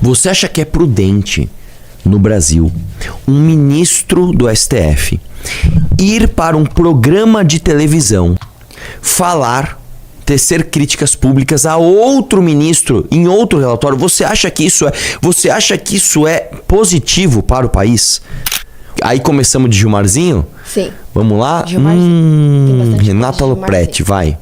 Você acha que é prudente no Brasil um ministro do STF ir para um programa de televisão falar, tecer críticas públicas a outro ministro em outro relatório? Você acha que isso é positivo para o país? Aí começamos de Gilmarzinho? Sim. Vamos lá? Renata Lopretti, vai.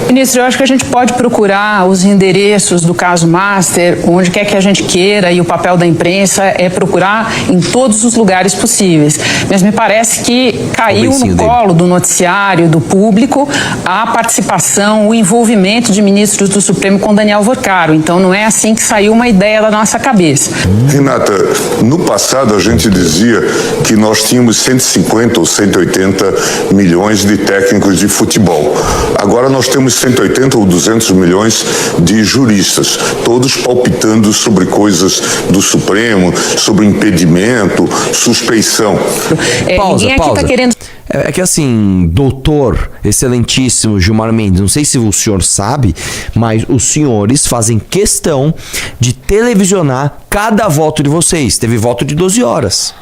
Ministro, eu acho que a gente pode procurar os endereços do caso Master, onde quer que a gente queira, e o papel da imprensa é procurar em todos os lugares possíveis. Mas me parece que caiu no colo do noticiário, do público, a participação, o envolvimento de ministros do Supremo com Daniel Vorcaro. Então não é assim que saiu uma ideia da nossa cabeça. Renata, no passado a gente dizia que nós tínhamos 150 ou 180 milhões de técnicos de futebol. Agora nós temos 180 ou 200 milhões de juristas, todos palpitando sobre coisas do Supremo, sobre impedimento, suspeição. Pausa. Tá querendo... É que assim, doutor, excelentíssimo Gilmar Mendes, não sei se o senhor sabe, mas os senhores fazem questão de televisionar cada voto de vocês. Teve voto de 12 horas.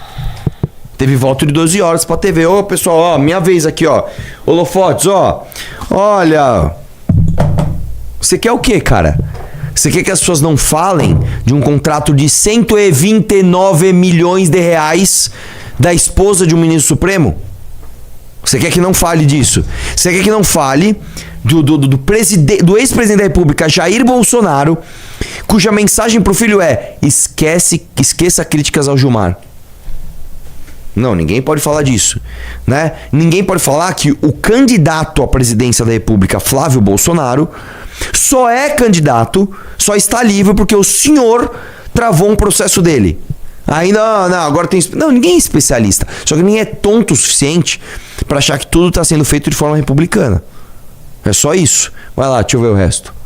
Teve voto de 12 horas pra TV. Ô, pessoal, ó, minha vez aqui, ó. Holofotes, ó. Olha. Você quer o quê, cara? Você quer que as pessoas não falem de um contrato de 129 milhões de reais da esposa de um ministro supremo? Você quer que não fale disso? Você quer que não fale do ex-presidente da República, Jair Bolsonaro, cuja mensagem pro filho é: esqueça críticas ao Gilmar. Não, ninguém pode falar disso, né? Ninguém pode falar que o candidato à presidência da República, Flávio Bolsonaro, só é candidato, só está livre porque o senhor travou um processo dele. Ainda, não, agora tem... Não, ninguém é especialista. Só que ninguém é tonto o suficiente para achar que tudo está sendo feito de forma republicana. É só isso. Vai lá, deixa eu ver o resto.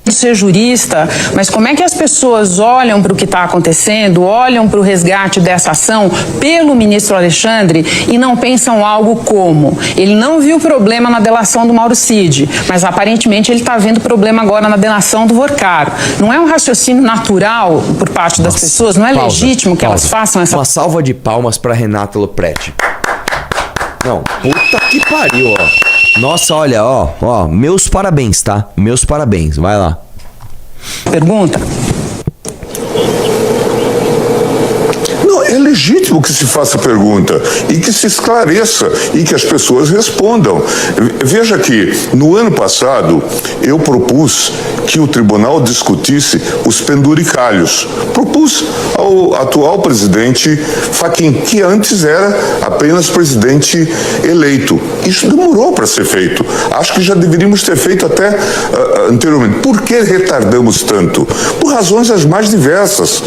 Ser jurista, mas como é que as pessoas olham para o que está acontecendo, olham para o resgate dessa ação pelo ministro Alexandre e não pensam algo como: ele não viu problema na delação do Mauro Cid, mas aparentemente ele está vendo problema agora na delação do Vorcaro. Não é um raciocínio natural por parte das pessoas? Não é legítimo que elas façam essa... Uma salva de palmas para Renata Lopretti. Não, puta que pariu, ó. Nossa, olha, ó, meus parabéns, tá? Meus parabéns, vai lá. Pergunta. Não, é legítimo que se faça pergunta e que se esclareça e que as pessoas respondam. Veja que no ano passado eu propus que o tribunal discutisse os penduricalhos. Propus ao atual presidente Fachin, que antes era apenas presidente eleito. Isso demorou para ser feito. Acho que já deveríamos ter feito até anteriormente. Por que retardamos tanto? Por razões as mais diversas.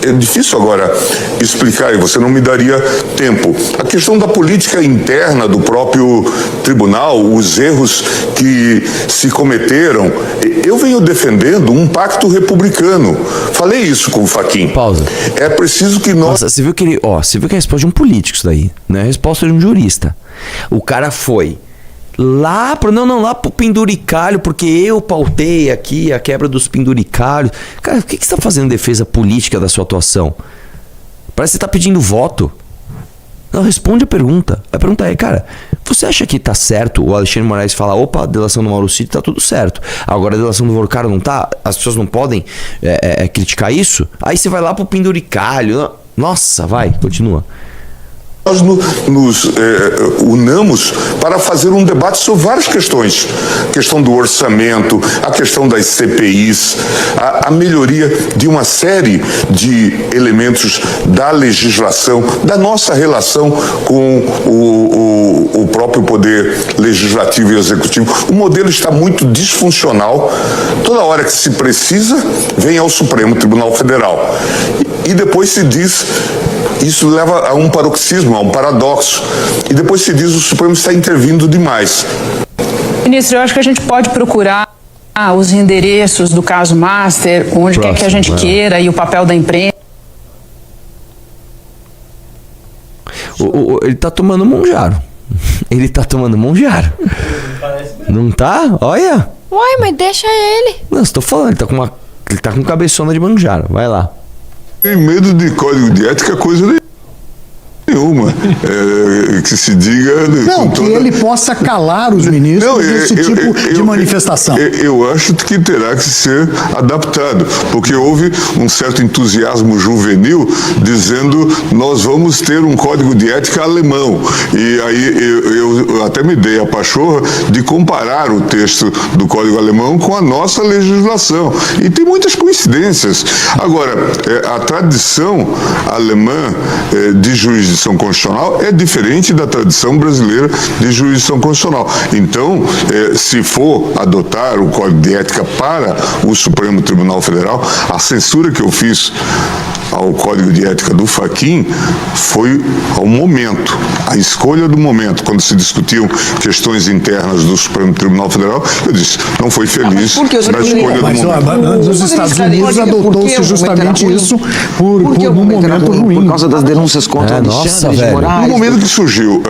É difícil agora explicar, e você não me daria tempo. A questão da política interna do próprio tribunal, os erros que se cometeram. Eu venho defendendo um pacto republicano. Falei isso com o Fachin. Pausa. É preciso que nós... Nossa, você viu que a resposta de um político isso daí, não é a resposta de um jurista. O cara foi lá pro penduricalho, porque eu pautei aqui a quebra dos penduricalhos. Cara, o que você tá fazendo em defesa política da sua atuação? Parece que você tá pedindo voto. Não, responde a pergunta. A pergunta é, cara, você acha que tá certo o Alexandre de Moraes falar: opa, a delação do Mauro Cid tá tudo certo, agora a delação do Vorcaro não tá? As pessoas não podem criticar isso? Aí você vai lá pro penduricalho. Nossa, vai, continua. Nós nos unamos para fazer um debate sobre várias questões. A questão do orçamento, a questão das CPIs, a melhoria de uma série de elementos da legislação, da nossa relação com o próprio poder legislativo e executivo. O modelo está muito disfuncional. Toda hora que se precisa, vem ao Supremo Tribunal Federal. E depois se diz... Isso leva a um paroxismo, a um paradoxo. E depois se diz: o Supremo está intervindo demais. Ministro, eu acho que a gente pode procurar os endereços do caso Master, onde quer que a gente queira, e o papel da imprensa. Ele tá tomando Monjaro. Ele tá tomando Monjaro. Não tá? Olha. Uai, mas deixa ele. Não, estou falando, ele tá com uma Ele tá com cabeçona de manjaro. Vai lá. Tem medo de código de ética, coisa nenhuma. Que se diga... Não, que ele possa calar os ministros desse tipo de manifestação. Eu acho que terá que ser adaptado, porque houve um certo entusiasmo juvenil dizendo nós vamos ter um código de ética alemão. E aí eu até me dei a pachorra de comparar o texto do código alemão com a nossa legislação. E tem muitas coincidências. Agora, a tradição alemã de jurisdição constitucional é diferente da tradição brasileira de jurisdição constitucional. Então, se for adotar o Código de Ética para o Supremo Tribunal Federal, a censura que eu fiz ao Código de Ética do Fachin foi ao momento, a escolha do momento, quando se discutiam questões internas do Supremo Tribunal Federal, eu disse, não foi feliz na escolha do momento. Nos Estados Unidos adotou-se justamente isso por um momento ruim. Por causa das denúncias contra Alexandre de Moraes. No momento que surgiu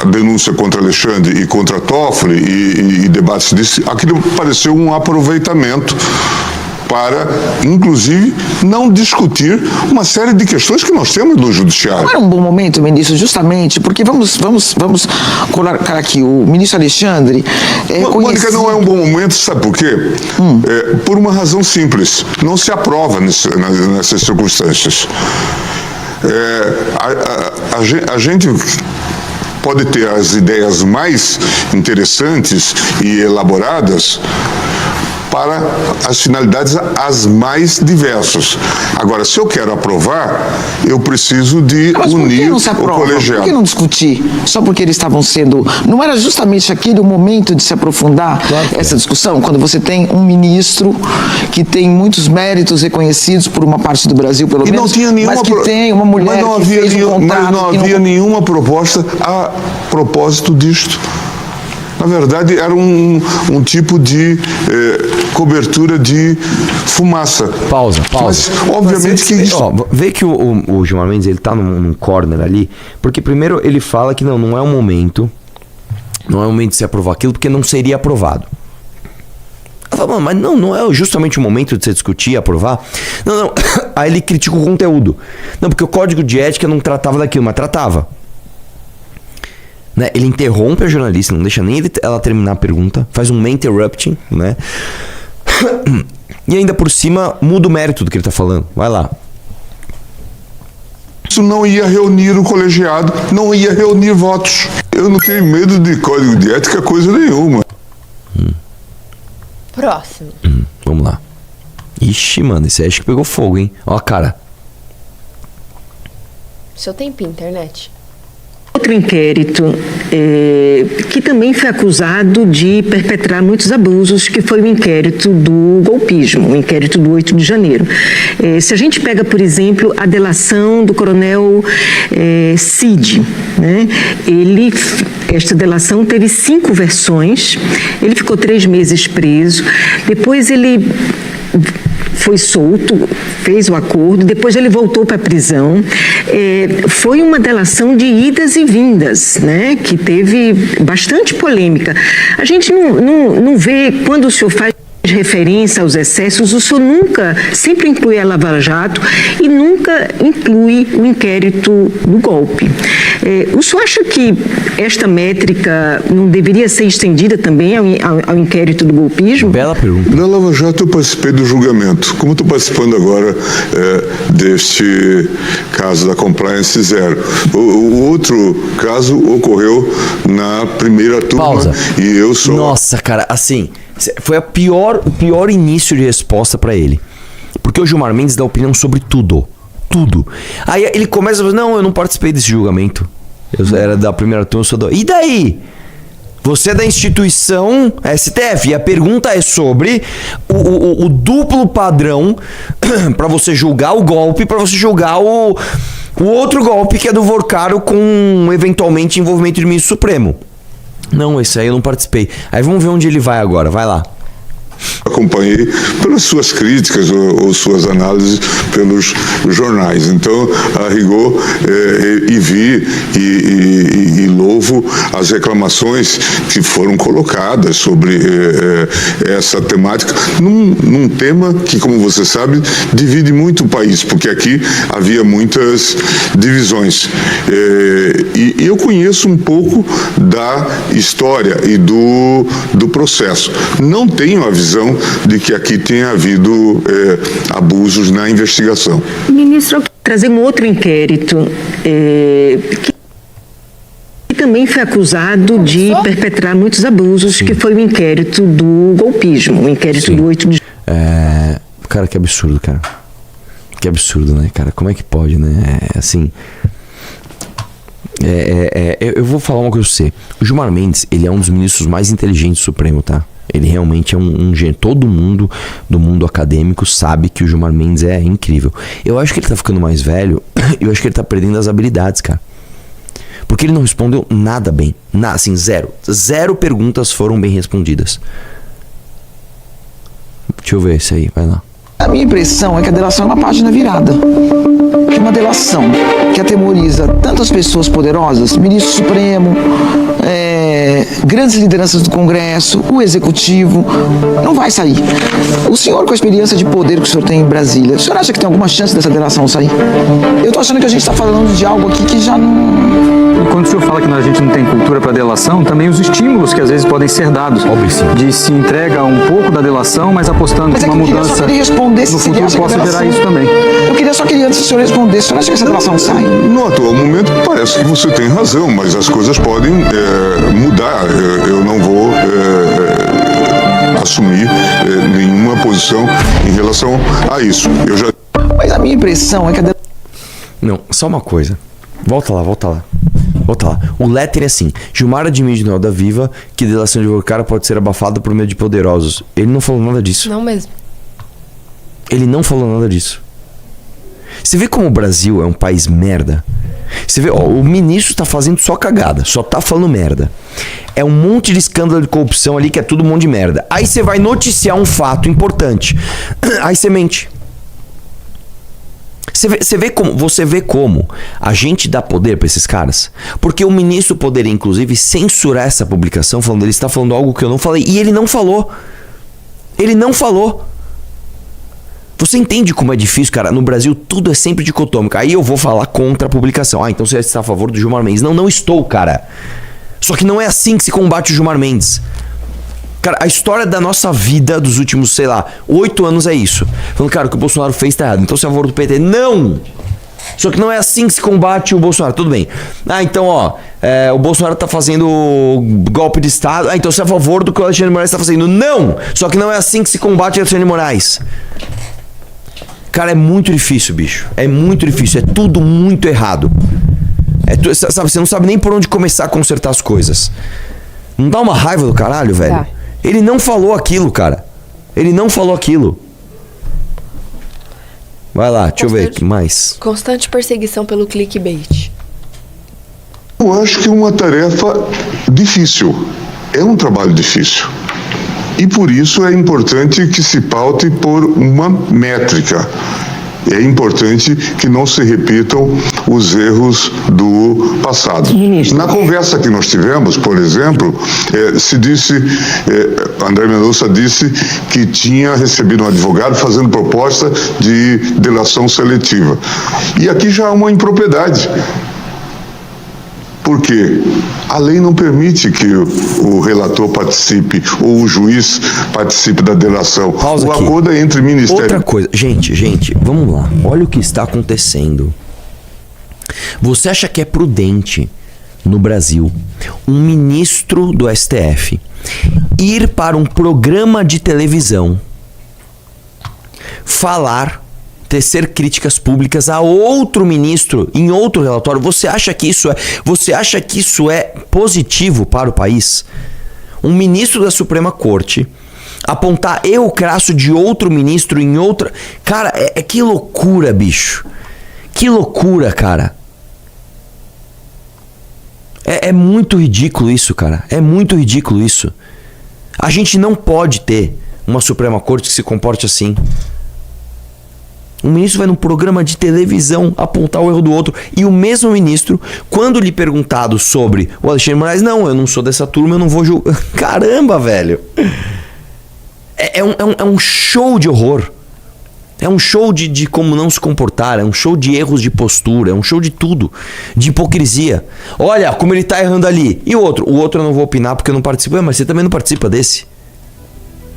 a denúncia contra Alexandre e contra Toffoli e debates disso, aquilo pareceu um aproveitamento para, inclusive, não discutir uma série de questões que nós temos no judiciário. Não era um bom momento, ministro, justamente, porque vamos colocar aqui, o ministro Alexandre... Mônica, não é um bom momento, sabe por quê? Por uma razão simples, não se aprova nessas circunstâncias. A gente pode ter as ideias mais interessantes e elaboradas para as finalidades as mais diversas. Agora, se eu quero aprovar, eu preciso de unir o colegiado. Por que não discutir? Só porque eles estavam sendo... Não era justamente aquele o momento de se aprofundar essa discussão? Quando você tem um ministro que tem muitos méritos reconhecidos por uma parte do Brasil, pelo menos, não tinha nenhuma mas que tem uma mulher que fez um contrato... Mas não havia nenhuma proposta a propósito disto. Na verdade, era um tipo de cobertura de fumaça. Pausa. Mas, obviamente que isso... Vê que o Gilmar Mendes, ele tá num corner ali, porque primeiro ele fala que não é o momento de se aprovar aquilo, porque não seria aprovado. Eu falo, mas não é justamente o momento de você discutir e aprovar? Não. Aí ele critica o conteúdo. Não, porque o Código de Ética não tratava daquilo, mas tratava. Né? Ele interrompe a jornalista, não deixa nem ela terminar a pergunta, faz um main interrupting, né? E ainda por cima muda o mérito do que ele tá falando. Vai lá. Isso não ia reunir o colegiado, não ia reunir votos. Eu não tenho medo de código de ética, coisa nenhuma. Próximo. Vamos lá. Ixi, mano, esse aí acho que pegou fogo, hein? Ó a cara. Seu tempo, internet. Outro inquérito que também foi acusado de perpetrar muitos abusos, que foi o inquérito do golpismo, o inquérito do 8 de janeiro. Se a gente pega, por exemplo, a delação do coronel Cid, né? Esta delação teve 5 versões, ele ficou 3 meses preso, depois ele foi solto, fez o acordo, depois ele voltou para a prisão. Foi uma delação de idas e vindas, né, que teve bastante polêmica. A gente não vê, quando o senhor faz referência aos excessos, o senhor sempre inclui a Lava Jato e nunca inclui o inquérito do golpe. O senhor acha que esta métrica não deveria ser estendida também ao inquérito do golpismo? Bela pergunta. Na Lava Jato eu participei do julgamento, como estou participando agora deste caso da Compliance Zero. O outro caso ocorreu na primeira turma. Pausa. E eu sou... Nossa, cara, assim, foi o pior início de resposta pra ele. Porque o Gilmar Mendes dá opinião sobre tudo. Tudo. Aí ele começa a falar, não, eu não participei desse julgamento. Eu era da primeira turma, eu sou do... E daí? Você é da instituição STF. E a pergunta é sobre o duplo padrão pra você julgar o golpe, pra você julgar o outro golpe, que é do Vorcaro, com eventualmente envolvimento de ministro supremo. Não, esse aí eu não participei. Aí vamos ver onde ele vai agora. Vai lá. Acompanhei pelas suas críticas ou suas análises pelos jornais. Então, a rigor, e vi e louvo as reclamações que foram colocadas sobre essa temática, num tema que, como você sabe, divide muito o país, porque aqui havia muitas divisões. E eu conheço um pouco da história e do processo. Não tenho a visão de que aqui tenha havido abusos na investigação. Ministro, trazer um outro inquérito que também foi acusado de perpetrar muitos abusos, que foi o inquérito do golpismo, o inquérito do 8 de... Cara, que absurdo, cara. Que absurdo, né, cara? Como é que pode, né? Eu vou falar uma coisa pra você. O Gilmar Mendes, ele é um dos ministros mais inteligentes do Supremo, tá? Ele realmente é um gênio. Todo mundo do mundo acadêmico sabe que o Gilmar Mendes é incrível. Eu acho que ele tá ficando mais velho. Eu acho que ele tá perdendo as habilidades, cara. Porque ele não respondeu nada bem. Assim, zero. Zero perguntas foram bem respondidas. Deixa eu ver isso aí, vai lá. A minha impressão é que a delação é uma página virada. Que uma delação que atemoriza tantas pessoas poderosas, ministro Supremo, grandes lideranças do Congresso, o Executivo, não vai sair. O senhor, com a experiência de poder que o senhor tem em Brasília, o senhor acha que tem alguma chance dessa delação sair? Eu estou achando que a gente está falando de algo aqui que já não... E quando o senhor fala que a gente não tem cultura para delação, também os estímulos que às vezes podem ser dados. De se entrega um pouco da delação, mas apostando que uma mudança no futuro possa gerar isso também. Eu só queria antes que o senhor respondesse. O senhor acha que essa delação sai? No atual momento parece que você tem razão, mas as coisas podem mudar. Eu não vou assumir nenhuma posição em relação a isso. Mas a minha impressão é que a Não, só uma coisa. Volta lá. O letter é assim: Gilmar admite no da Viva que delação de Volcara pode ser abafada por meio de poderosos. Ele não falou nada disso. Não mesmo. Ele não falou nada disso. Você vê como o Brasil é um país merda? Você vê, o ministro tá fazendo só cagada, só tá falando merda. É um monte de escândalo de corrupção ali que é tudo um monte de merda. Aí você vai noticiar um fato importante. Aí você mente. Você vê como a gente dá poder pra esses caras? Porque o ministro poderia, inclusive, censurar essa publicação, falando ele está falando algo que eu não falei. E ele não falou. Ele não falou. Você entende como é difícil, cara? No Brasil tudo é sempre dicotômico. Aí eu vou falar contra a publicação. Então você está a favor do Gilmar Mendes. Não estou, cara. Só que não é assim que se combate o Gilmar Mendes. Cara, a história da nossa vida dos últimos, 8 anos é isso. Falando, cara, o que o Bolsonaro fez tá errado. Então você é a favor do PT. Não! Só que não é assim que se combate o Bolsonaro. Tudo bem. Então, o Bolsonaro tá fazendo golpe de Estado. Então você é a favor do que o Alexandre de Moraes tá fazendo. Não! Só que não é assim que se combate o Alexandre de Moraes. Cara, é muito difícil, bicho. É muito difícil. É tudo muito errado. Você não sabe nem por onde começar a consertar as coisas. Não dá uma raiva do caralho, velho? Tá. Ele não falou aquilo, cara. Ele não falou aquilo. Vai lá, deixa eu ver o que mais. Constante perseguição pelo clickbait. Eu acho que é uma tarefa difícil. É um trabalho difícil. E por isso é importante que se paute por uma métrica. É importante que não se repitam os erros do passado. Na conversa que nós tivemos, por exemplo, André Mendonça disse que tinha recebido um advogado fazendo proposta de delação seletiva. E aqui já há uma impropriedade. Porque a lei não permite que o relator participe ou o juiz participe da delação. Pausa o aqui. acordo é entre ministérios. Outra coisa, gente, vamos lá. Olha o que está acontecendo. Você acha que é prudente no Brasil um ministro do STF ir para um programa de televisão tecer críticas públicas a outro ministro em outro relatório? Você acha que isso é positivo para o país? Um ministro da Suprema Corte apontar erro crasso de outro ministro em outra... Cara, que loucura, bicho. Que loucura, cara. É muito ridículo isso, cara. É muito ridículo isso. A gente não pode ter uma Suprema Corte que se comporte assim. Um ministro vai num programa de televisão apontar o erro do outro. E o mesmo ministro, quando lhe perguntado sobre o Alexandre de Moraes, não, eu não sou dessa turma, eu não vou julgar. Caramba, velho. É um show de horror. É um show de como não se comportar. É um show de erros de postura. É um show de tudo. De hipocrisia. Olha como ele tá errando ali. E o outro? O outro eu não vou opinar porque eu não participo. Mas você também não participa desse?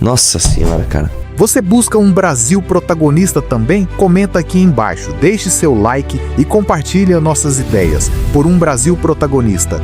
Nossa senhora, cara. Você busca um Brasil protagonista também? Comenta aqui embaixo, deixe seu like e compartilhe nossas ideias por um Brasil protagonista.